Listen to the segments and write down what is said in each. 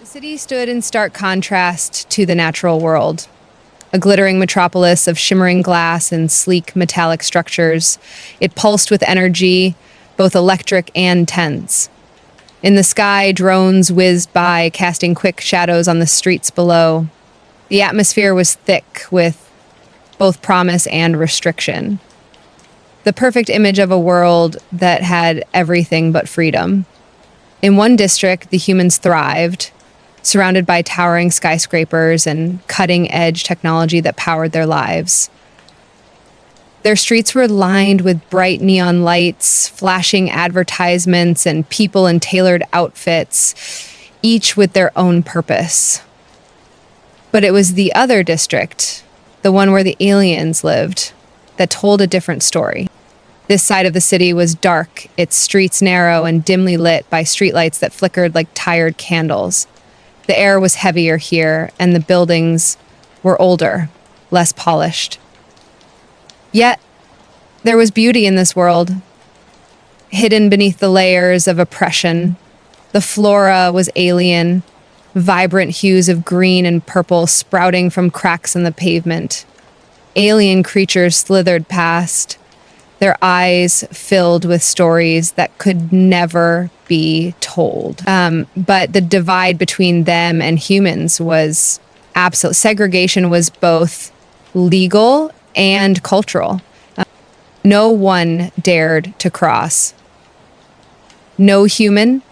The city stood in stark contrast to the natural world. A glittering metropolis of shimmering glass and sleek metallic structures. It pulsed with energy, both electric and tense. In the sky, drones whizzed by, casting quick shadows on the streets below. The atmosphere was thick with both promise and restriction. The perfect image of a world that had everything but freedom. In one district, the humans thrived, surrounded by towering skyscrapers and cutting-edge technology that powered their lives. Their streets were lined with bright neon lights, flashing advertisements, and people in tailored outfits, each with their own purpose. But it was the other district, the one where the aliens lived, that told a different story. This side of the city was dark, its streets narrow and dimly lit by streetlights that flickered like tired candles. The air was heavier here, and the buildings were older, less polished. Yet, there was beauty in this world, hidden beneath the layers of oppression. The flora was alien, vibrant hues of green and purple sprouting from cracks in the pavement. Alien creatures slithered past, their eyes filled with stories that could never be told. But the divide between them and humans was absolute. Segregation was both legal and cultural. No one dared to cross. No human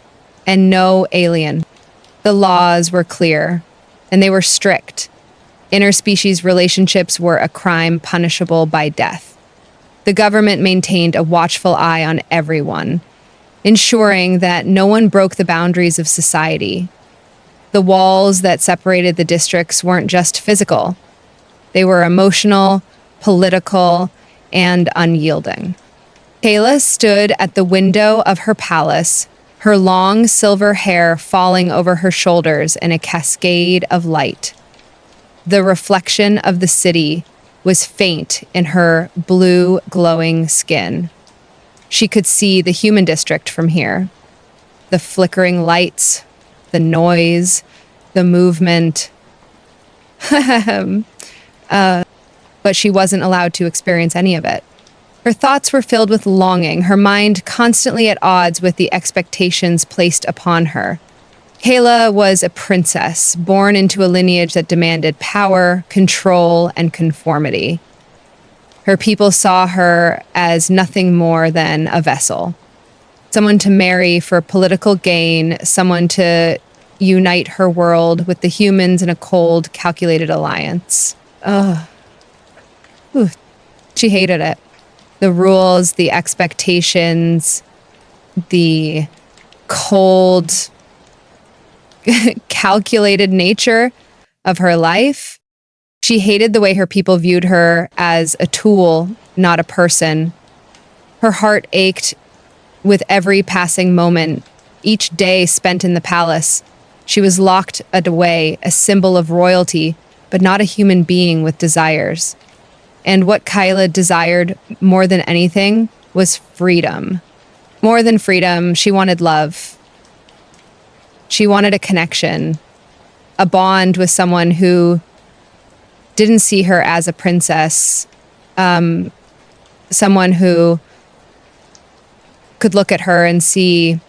and no alien. The laws were clear, and they were strict. Interspecies relationships were a crime punishable by death. The government maintained a watchful eye on everyone, ensuring that no one broke the boundaries of society. The walls that separated the districts weren't just physical. They were emotional, political, and unyielding. Kayla stood at the window of her palace, her long silver hair falling over her shoulders in a cascade of light. The reflection of the city was faint in her blue, glowing skin. She could see the human district from here. The flickering lights, the noise, the movement. But she wasn't allowed to experience any of it. Her thoughts were filled with longing, her mind constantly at odds with the expectations placed upon her. Kayla was a princess, born into a lineage that demanded power, control, and conformity. Her people saw her as nothing more than a vessel, someone to marry for political gain, someone to unite her world with the humans in a cold, calculated alliance. Ugh. Ooh. She hated it. The rules, the expectations, the cold, calculated nature of her life. She hated the way her people viewed her as a tool, not a person. Her heart ached with every passing moment. Each day spent in the palace, she was locked away, a symbol of royalty, but not a human being with desires. And what Kyla desired more than anything was freedom. More than freedom, she wanted love. She wanted a connection, a bond with someone who didn't see her as a princess, someone who could look at her and see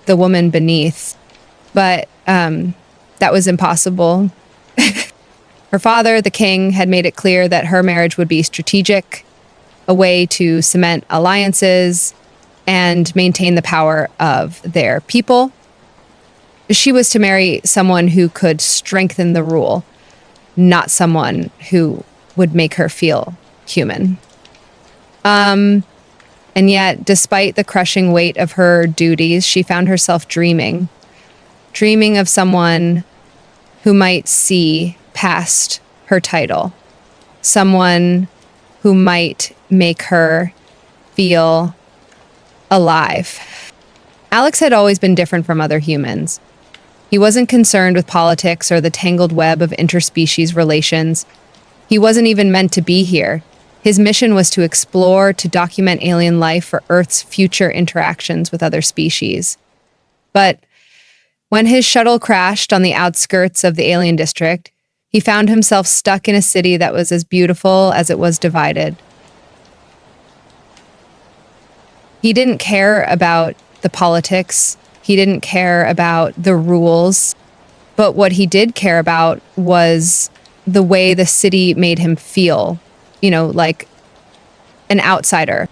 the woman beneath. But that was impossible. Her father, the king, had made it clear that her marriage would be strategic, a way to cement alliances and maintain the power of their people. She was to marry someone who could strengthen the rule, not someone who would make her feel human. And yet, despite the crushing weight of her duties, she found herself dreaming of someone who might see past her title, someone who might make her feel alive. Alex had always been different from other humans. He wasn't concerned with politics or the tangled web of interspecies relations. He wasn't even meant to be here. His mission was to explore, to document alien life for Earth's future interactions with other species. But When his shuttle crashed on the outskirts of the alien district, he found himself stuck in a city that was as beautiful as it was divided. He didn't care about the politics. He didn't care about the rules. But what he did care about was the way the city made him feel, like an outsider.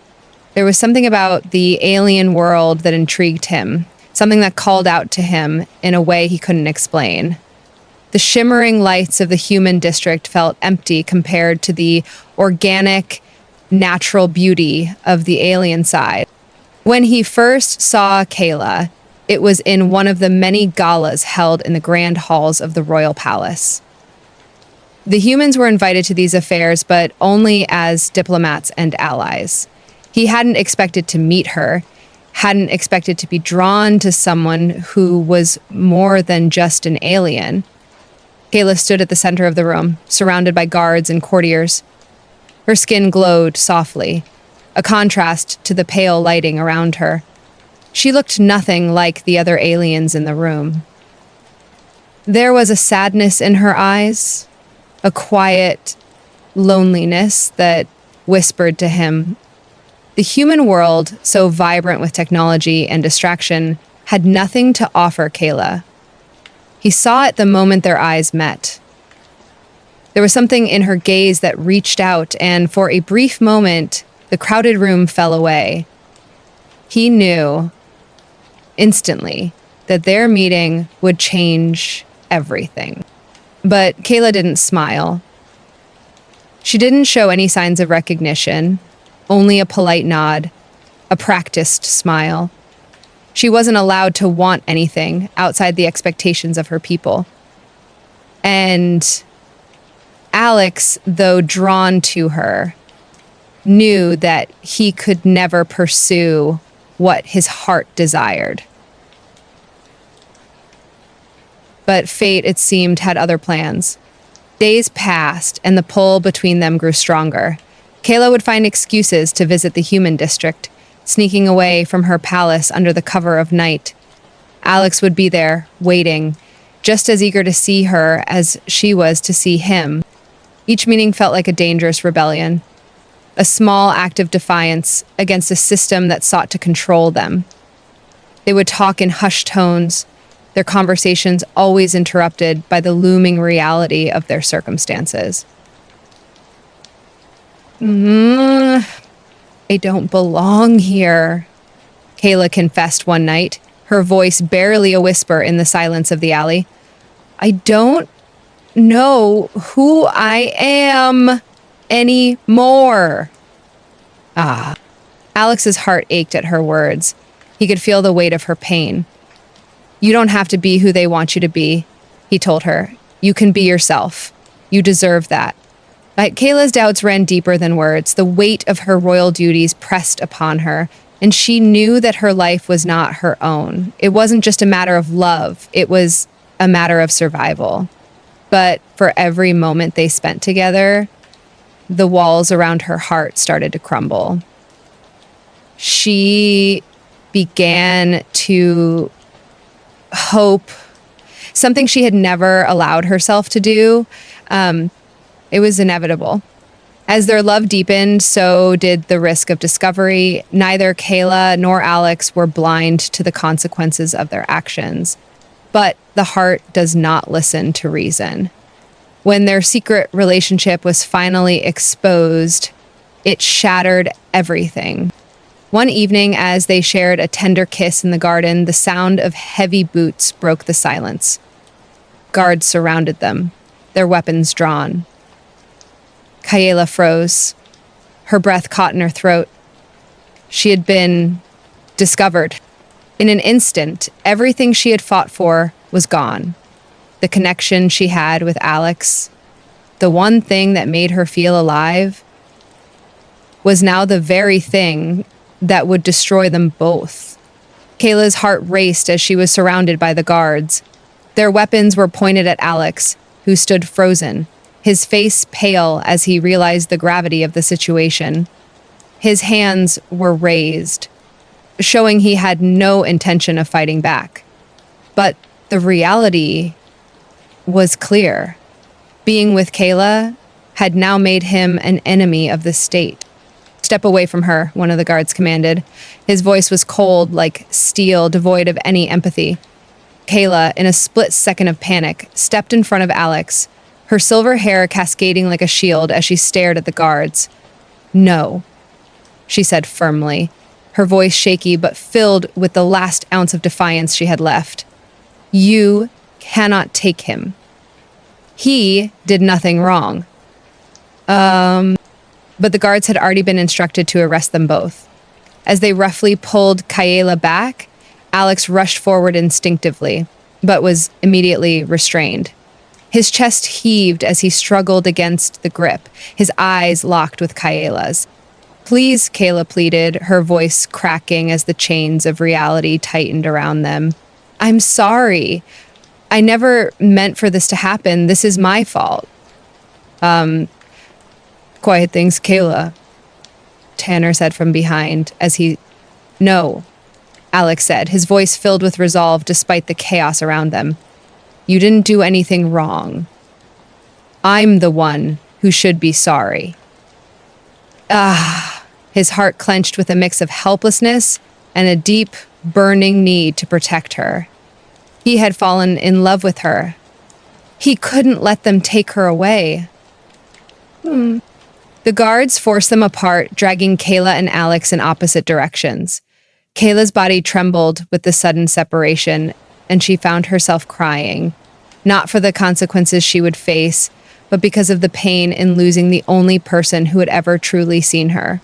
There was something about the alien world that intrigued him, something that called out to him in a way he couldn't explain. The shimmering lights of the human district felt empty compared to the organic, natural beauty of the alien side. When he first saw Kayla, it was in one of the many galas held in the grand halls of the royal palace. The humans were invited to these affairs, but only as diplomats and allies. He hadn't expected to meet her, hadn't expected to be drawn to someone who was more than just an alien. Kayla stood at the center of the room, surrounded by guards and courtiers. Her skin glowed softly, a contrast to the pale lighting around her. She looked nothing like the other aliens in the room. There was a sadness in her eyes, a quiet loneliness that whispered to him. The human world, so vibrant with technology and distraction, had nothing to offer Kayla. He saw it the moment their eyes met. There was something in her gaze that reached out, and for a brief moment, the crowded room fell away. He knew instantly that their meeting would change everything. But Kayla didn't smile. She didn't show any signs of recognition, only a polite nod, a practiced smile. She wasn't allowed to want anything outside the expectations of her people. And Alex, though drawn to her, knew that he could never pursue what his heart desired. But fate, it seemed, had other plans. Days passed, and the pull between them grew stronger. Kayla would find excuses to visit the human district, sneaking away from her palace under the cover of night. Alex would be there, waiting, just as eager to see her as she was to see him. Each meeting felt like a dangerous rebellion, a small act of defiance against a system that sought to control them. They would talk in hushed tones, their conversations always interrupted by the looming reality of their circumstances. I don't belong here, Kayla confessed one night, her voice barely a whisper in the silence of the alley. I don't know who I am anymore. Alex's heart ached at her words. He could feel the weight of her pain. You don't have to be who they want you to be, he told her. You can be yourself. You deserve that. But Kayla's doubts ran deeper than words. The weight of her royal duties pressed upon her, and she knew that her life was not her own. It wasn't just a matter of love. It was a matter of survival. But for every moment they spent together, the walls around her heart started to crumble. She began to hope, something she had never allowed herself to do. It was inevitable. As their love deepened, so did the risk of discovery. Neither Kayla nor Alex were blind to the consequences of their actions. But the heart does not listen to reason. When their secret relationship was finally exposed, it shattered everything. One evening, as they shared a tender kiss in the garden, the sound of heavy boots broke the silence. Guards surrounded them, their weapons drawn. Kayla froze. Her breath caught in her throat. She had been discovered. In an instant, everything she had fought for was gone. The connection she had with Alex, the one thing that made her feel alive, was now the very thing that would destroy them both. Kayla's heart raced as she was surrounded by the guards. Their weapons were pointed at Alex, who stood frozen, his face pale as he realized the gravity of the situation. His hands were raised, showing he had no intention of fighting back. But The reality was clear. Being with Kayla had now made him an enemy of the state. "Step away from her," one of the guards commanded. His voice was cold, like steel, devoid of any empathy. Kayla, in a split second of panic, stepped in front of Alex, her silver hair cascading like a shield as she stared at the guards. "No," she said firmly, her voice shaky but filled with the last ounce of defiance she had left. "You cannot take him. He did nothing wrong." But the guards had already been instructed to arrest them both. As they roughly pulled Kayla back, Alex rushed forward instinctively, but was immediately restrained. His chest heaved as he struggled against the grip, his eyes locked with Kayla's. "Please," Kayla pleaded, her voice cracking as the chains of reality tightened around them. "I'm sorry. I never meant for this to happen. This is my fault." "Quiet things, Kayla," Tanner said from behind as he... "No," Alex said, his voice filled with resolve despite the chaos around them. "You didn't do anything wrong. I'm the one who should be sorry." His heart clenched with a mix of helplessness and a deep, burning need to protect her. He had fallen in love with her. He couldn't let them take her away. The guards forced them apart, dragging Kayla and Alex in opposite directions. Kayla's body trembled with the sudden separation, and she found herself crying, not for the consequences she would face, but because of the pain in losing the only person who had ever truly seen her.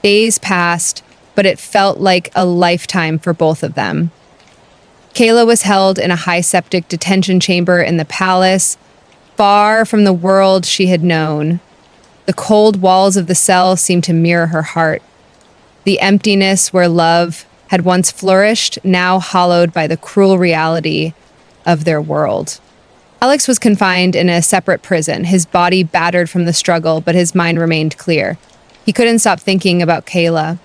Days passed, but it felt like a lifetime for both of them. Kayla was held in a high septic detention chamber in the palace, far from the world she had known. The cold walls of the cell seemed to mirror her heart. The emptiness where love had once flourished, now hollowed by the cruel reality of their world. Alex was confined in a separate prison, his body battered from the struggle, but his mind remained clear. He couldn't stop thinking about Kayla,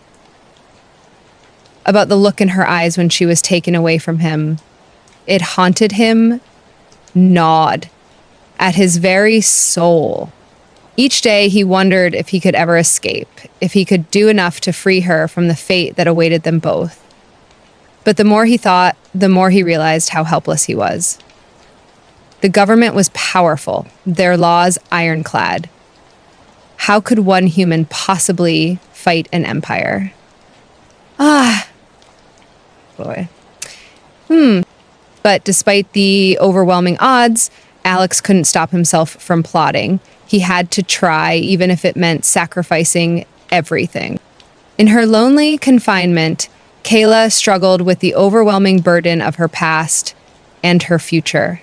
about the look in her eyes when she was taken away from him. It haunted him, gnawed at his very soul. Each day he wondered if he could ever escape, if he could do enough to free her from the fate that awaited them both. But the more he thought, the more he realized how helpless he was. The government was powerful, their laws ironclad. How could one human possibly fight an empire? Boy. But despite the overwhelming odds, Alex couldn't stop himself from plotting. He had to try, even if it meant sacrificing everything. In her lonely confinement, Kayla struggled with the overwhelming burden of her past and her future.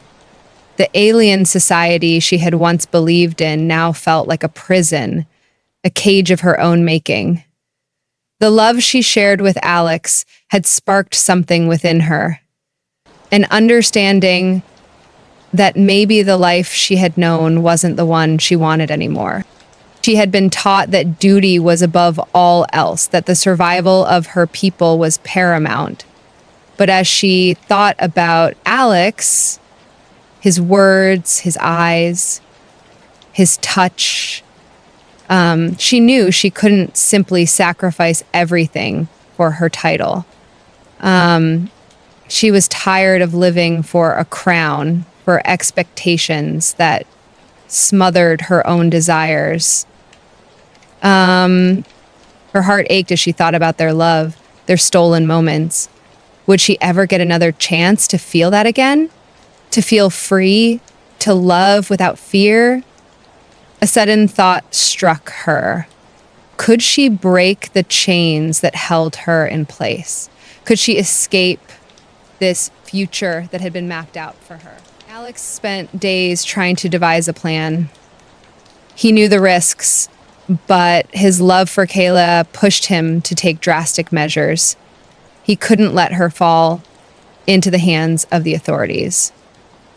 The alien society she had once believed in now felt like a prison, a cage of her own making. The love she shared with Alex had sparked something within her, an understanding that maybe the life she had known wasn't the one she wanted anymore. She had been taught that duty was above all else, that the survival of her people was paramount. But as she thought about Alex, his words, his eyes, his touch, she knew she couldn't simply sacrifice everything for her title. She was tired of living for a crown, for expectations that smothered her own desires. Her heart ached as she thought about their love, their stolen moments. Would she ever get another chance to feel that again? To feel free, to love without fear? A sudden thought struck her. Could she break the chains that held her in place? Could she escape this future that had been mapped out for her? Alex spent days trying to devise a plan. He knew the risks, but his love for Kayla pushed him to take drastic measures. He couldn't let her fall into the hands of the authorities,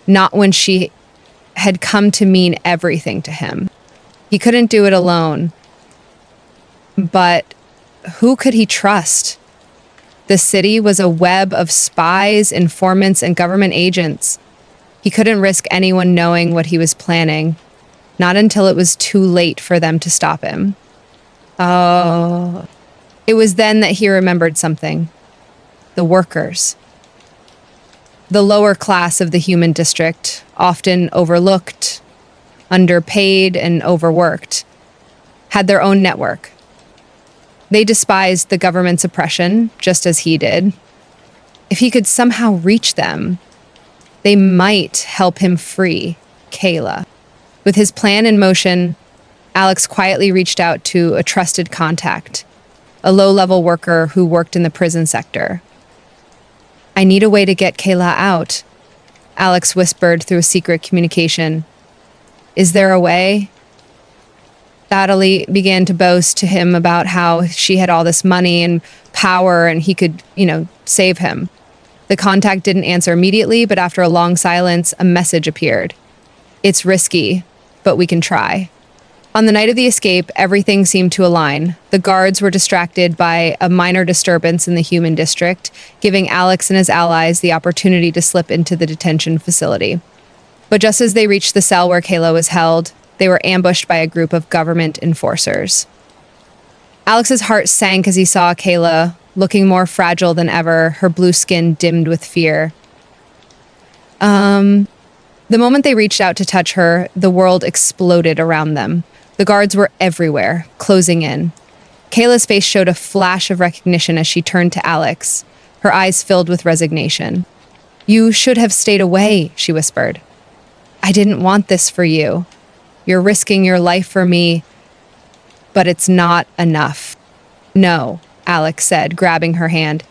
not when she had come to mean everything to him. He couldn't do it alone, but who could he trust? The city was a web of spies, informants, and government agents. He couldn't risk anyone knowing what he was planning, not until it was too late for them to stop him. Oh. It was then that he remembered something. The workers. The lower class of the human district, often overlooked, underpaid, and overworked, had their own network. They despised the government's oppression, just as he did. If he could somehow reach them, they might help him free Kayla. With his plan in motion, Alex quietly reached out to a trusted contact, a low-level worker who worked in the prison sector. "I need a way to get Kayla out," Alex whispered through a secret communication. "Is there a way?" Natalie began to boast to him about how she had all this money and power and he could, save him. The contact didn't answer immediately, but after a long silence, a message appeared. "It's risky, but we can try." On the night of the escape, everything seemed to align. The guards were distracted by a minor disturbance in the human district, giving Alex and his allies the opportunity to slip into the detention facility. But just as they reached the cell where Kayla was held, they were ambushed by a group of government enforcers. Alex's heart sank as he saw Kayla, looking more fragile than ever, her blue skin dimmed with fear. The moment they reached out to touch her, the world exploded around them. The guards were everywhere, closing in. Kayla's face showed a flash of recognition as she turned to Alex, her eyes filled with resignation. "You should have stayed away," she whispered. "I didn't want this for you. You're risking your life for me, but it's not enough." "No," Alex said, grabbing her hand.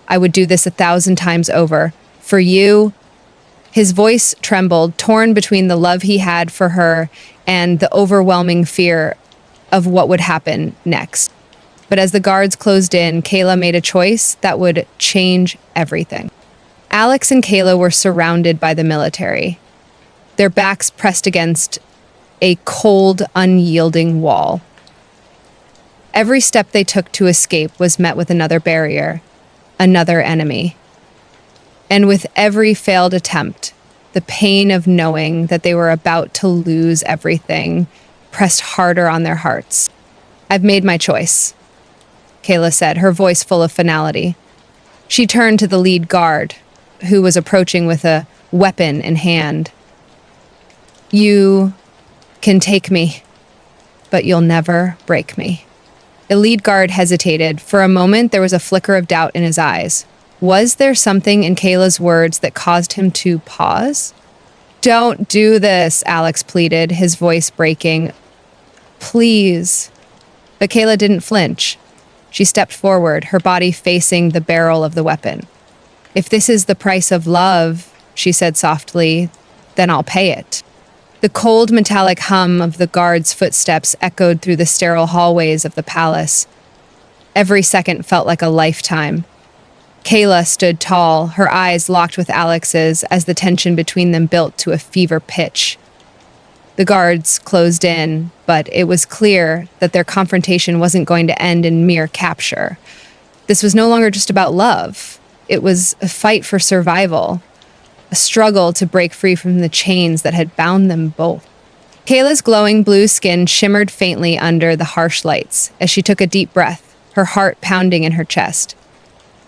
"I would do this 1,000 times over. For you." His voice trembled, torn between the love he had for her and the overwhelming fear of what would happen next. But as the guards closed in, Kayla made a choice that would change everything. Alex and Kayla were surrounded by the military, their backs pressed against a cold, unyielding wall. Every step they took to escape was met with another barrier, another enemy. And with every failed attempt, the pain of knowing that they were about to lose everything pressed harder on their hearts. "I've made my choice," Kayla said, her voice full of finality. She turned to the lead guard, who was approaching with a weapon in hand. "You can take me, but you'll never break me." The lead guard hesitated. For a moment, there was a flicker of doubt in his eyes. Was there something in Kayla's words that caused him to pause? "Don't do this," Alex pleaded, his voice breaking. "Please." But Kayla didn't flinch. She stepped forward, her body facing the barrel of the weapon. "If this is the price of love," she said softly, "then I'll pay it." The cold metallic hum of the guards' footsteps echoed through the sterile hallways of the palace. Every second felt like a lifetime. Kayla stood tall, her eyes locked with Alex's as the tension between them built to a fever pitch. The guards closed in, but it was clear that their confrontation wasn't going to end in mere capture. This was no longer just about love. It was a fight for survival, a struggle to break free from the chains that had bound them both. Kayla's glowing blue skin shimmered faintly under the harsh lights as she took a deep breath, her heart pounding in her chest.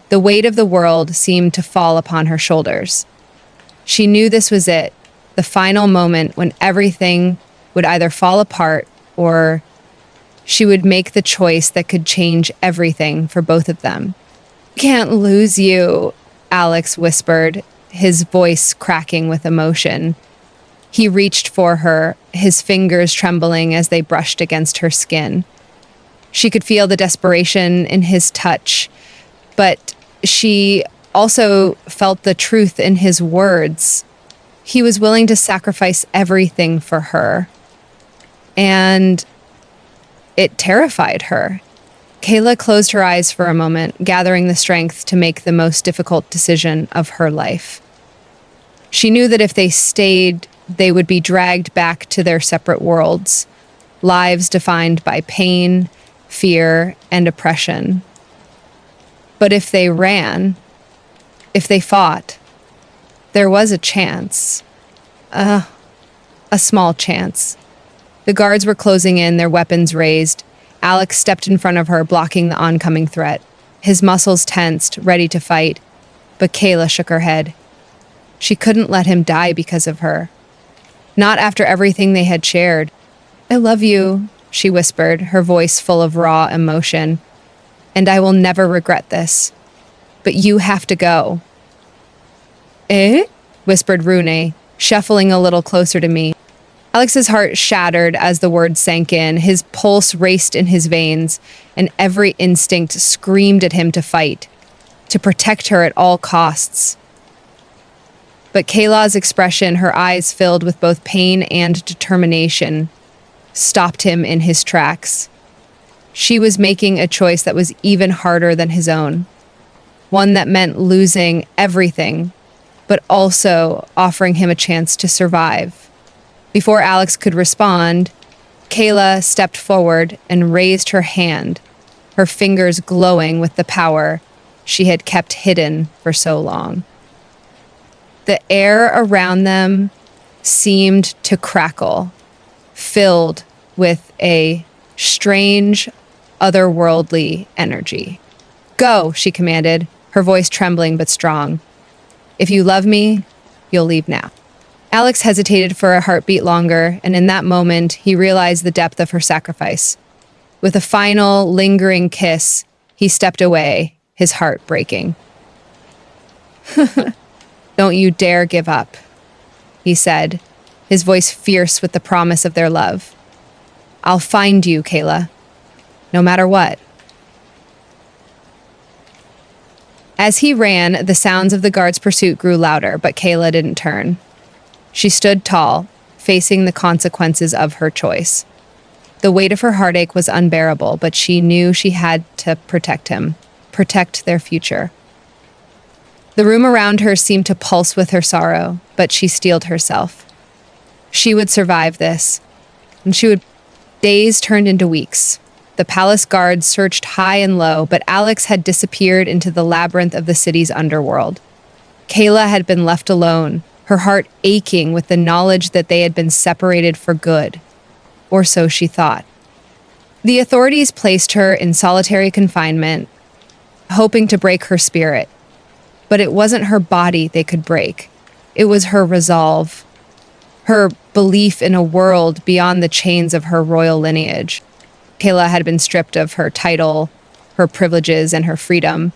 The weight of the world seemed to fall upon her shoulders. She knew this was it, the final moment when everything would either fall apart or she would make the choice that could change everything for both of them. "Can't lose you," Alex whispered, his voice cracking with emotion. He reached for her, his fingers trembling as they brushed against her skin. She could feel the desperation in his touch, but she also felt the truth in his words. He was willing to sacrifice everything for her, and it terrified her. Kayla closed her eyes for a moment, gathering the strength to make the most difficult decision of her life. She knew that if they stayed, they would be dragged back to their separate worlds, lives defined by pain, fear, and oppression. But if they ran, if they fought, there was a chance. A small chance. The guards were closing in, their weapons raised. Alex stepped in front of her, blocking the oncoming threat. His muscles tensed, ready to fight. But Kayla shook her head. She couldn't let him die because of her. Not after everything they had shared. "I love you," she whispered, her voice full of raw emotion. "And I will never regret this. But you have to go." "Eh?" whispered Rune, shuffling a little closer to me. Alex's heart shattered as the words sank in. His pulse raced in his veins, and every instinct screamed at him to fight, to protect her at all costs. But Kayla's expression, her eyes filled with both pain and determination, stopped him in his tracks. She was making a choice that was even harder than his own, one that meant losing everything, but also offering him a chance to survive. Before Alex could respond, Kayla stepped forward and raised her hand, her fingers glowing with the power she had kept hidden for so long. The air around them seemed to crackle, filled with a strange, otherworldly energy. "Go," she commanded, her voice trembling but strong. "If you love me, you'll leave now." Alex hesitated for a heartbeat longer, and in that moment, he realized the depth of her sacrifice. With a final, lingering kiss, he stepped away, his heart breaking. "Don't you dare give up," he said, his voice fierce with the promise of their love. "I'll find you, Kayla, no matter what." As he ran, the sounds of the guard's pursuit grew louder, but Kayla didn't turn. She stood tall, facing the consequences of her choice. The weight of her heartache was unbearable, but she knew she had to protect him, protect their future. The room around her seemed to pulse with her sorrow, but she steeled herself. She would survive this, and she would. Days turned into weeks. The palace guards searched high and low, but Alex had disappeared into the labyrinth of the city's underworld. Kayla had been left alone, her heart aching with the knowledge that they had been separated for good. Or so she thought. The authorities placed her in solitary confinement, hoping to break her spirit. But it wasn't her body they could break. It was her resolve, her belief in a world beyond the chains of her royal lineage. Kayla had been stripped of her title, her privileges, and her freedom.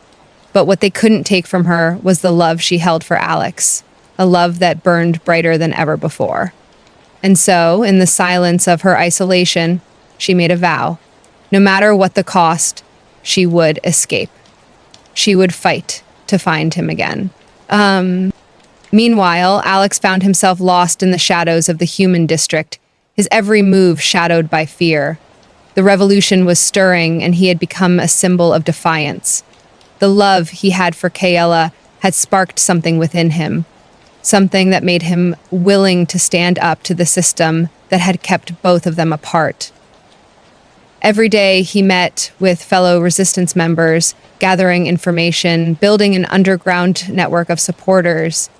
But what they couldn't take from her was the love she held for Alex, a love that burned brighter than ever before. And so, in the silence of her isolation, she made a vow. No matter what the cost, she would escape. She would fight to find him again. Meanwhile, Alex found himself lost in the shadows of the human district, his every move shadowed by fear. The revolution was stirring, and he had become a symbol of defiance. The love he had for Kayla had sparked something within him, something that made him willing to stand up to the system that had kept both of them apart. Every day he met with fellow resistance members, gathering information, building an underground network of supporters.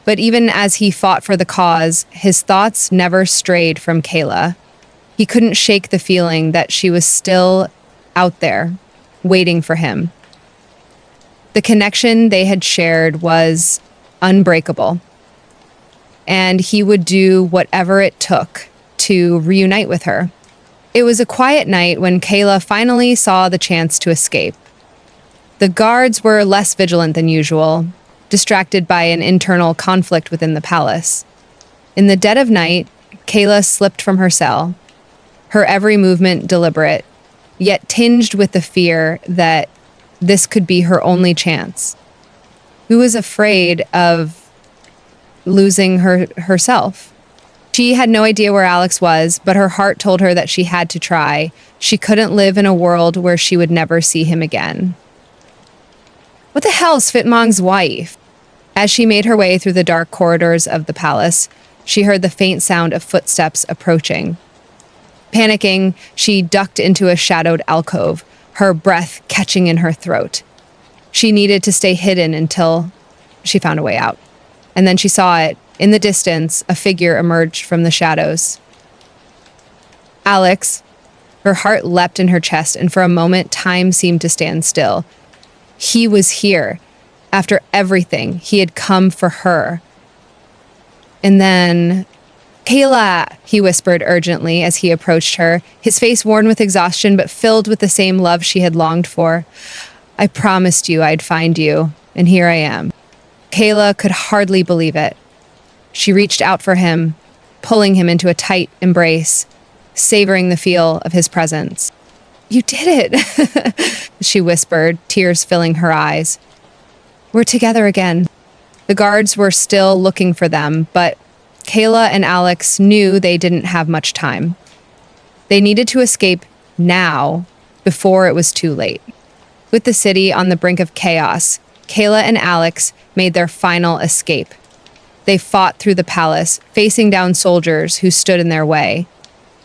But even as he fought for the cause, his thoughts never strayed from Kayla. He couldn't shake the feeling that she was still out there, waiting for him. The connection they had shared was unbreakable, and he would do whatever it took to reunite with her. It was a quiet night when Kayla finally saw the chance to escape. The guards were less vigilant than usual, distracted by an internal conflict within the palace. In the dead of night, Kayla slipped from her cell, her every movement deliberate, yet tinged with the fear that this could be her only chance. Who was afraid of losing herself? She had no idea where Alex was, but her heart told her that she had to try. She couldn't live in a world where she would never see him again. What the hell's Fitmong's wife? As she made her way through the dark corridors of the palace, she heard the faint sound of footsteps approaching. Panicking, she ducked into a shadowed alcove, her breath catching in her throat. She needed to stay hidden until she found a way out. And then she saw it. In the distance, a figure emerged from the shadows. Alex. Her heart leapt in her chest, and for a moment, time seemed to stand still. He was here. After everything, he had come for her. And then, Kayla, he whispered urgently as he approached her, his face worn with exhaustion but filled with the same love she had longed for. I promised you I'd find you, and here I am. Kayla could hardly believe it. She reached out for him, pulling him into a tight embrace, savoring the feel of his presence. You did it, she whispered, tears filling her eyes. We're together again. The guards were still looking for them, but Kayla and Alex knew they didn't have much time. They needed to escape now, before it was too late. With the city on the brink of chaos, Kayla and Alex made their final escape. They fought through the palace, facing down soldiers who stood in their way.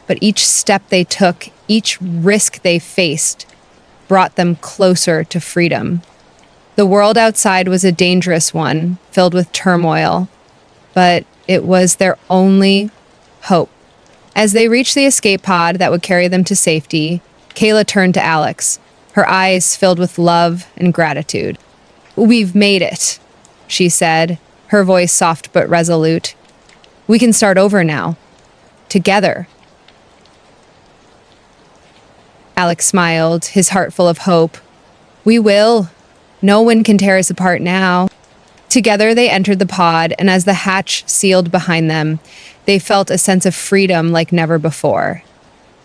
But each step they took, each risk they faced, brought them closer to freedom. The world outside was a dangerous one, filled with turmoil, but it was their only hope. As they reached the escape pod that would carry them to safety, Kayla turned to Alex, her eyes filled with love and gratitude. We've made it, she said, her voice soft but resolute. We can start over now, together. Alex smiled, his heart full of hope. We will. No one can tear us apart now. Together they entered the pod, and as the hatch sealed behind them, they felt a sense of freedom like never before.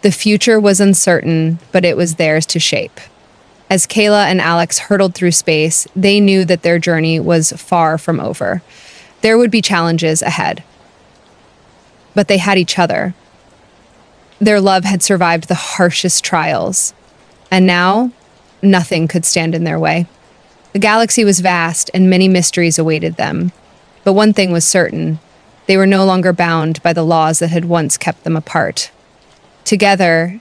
The future was uncertain, but it was theirs to shape. As Kayla and Alex hurtled through space, they knew that their journey was far from over. There would be challenges ahead. But they had each other. Their love had survived the harshest trials, and now nothing could stand in their way. The galaxy was vast, and many mysteries awaited them. But one thing was certain. They were no longer bound by the laws that had once kept them apart. Together,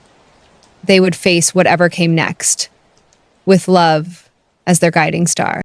they would face whatever came next, with love as their guiding star.